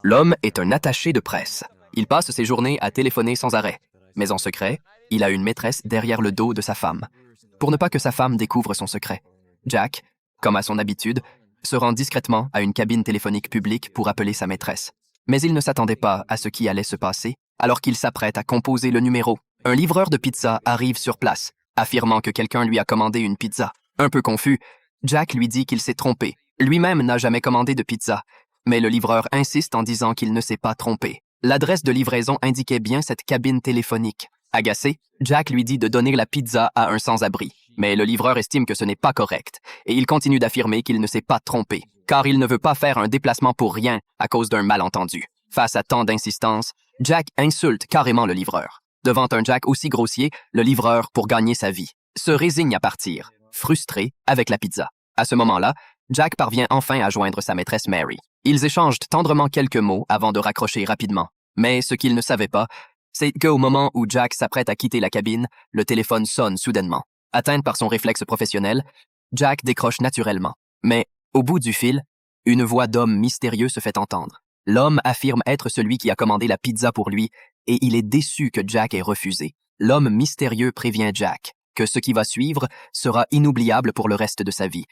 L'homme est un attaché de presse. Il passe ses journées à téléphoner sans arrêt. Mais en secret, il a une maîtresse derrière le dos de sa femme. Pour ne pas que sa femme découvre son secret, Jack, comme à son habitude, se rend discrètement à une cabine téléphonique publique pour appeler sa maîtresse. Mais il ne s'attendait pas à ce qui allait se passer alors qu'il s'apprête à composer le numéro. Un livreur de pizza arrive sur place, affirmant que quelqu'un lui a commandé une pizza. Un peu confus, Jack lui dit qu'il s'est trompé. Lui-même n'a jamais commandé de pizza, mais le livreur insiste en disant qu'il ne s'est pas trompé. L'adresse de livraison indiquait bien cette cabine téléphonique. Agacé, Jack lui dit de donner la pizza à un sans-abri. Mais le livreur estime que ce n'est pas correct, et il continue d'affirmer qu'il ne s'est pas trompé, car il ne veut pas faire un déplacement pour rien à cause d'un malentendu. Face à tant d'insistance, Jack insulte carrément le livreur. Devant un Jack aussi grossier, le livreur, pour gagner sa vie, se résigne à partir, frustré, avec la pizza. À ce moment-là, Jack parvient enfin à joindre sa maîtresse Mary. Ils échangent tendrement quelques mots avant de raccrocher rapidement. Mais ce qu'il ne savait pas, c'est qu'au moment où Jack s'apprête à quitter la cabine, le téléphone sonne soudainement. Atteinte par son réflexe professionnel, Jack décroche naturellement. Mais, au bout du fil, une voix d'homme mystérieux se fait entendre. L'homme affirme être celui qui a commandé la pizza pour lui et il est déçu que Jack ait refusé. L'homme mystérieux prévient Jack que ce qui va suivre sera inoubliable pour le reste de sa vie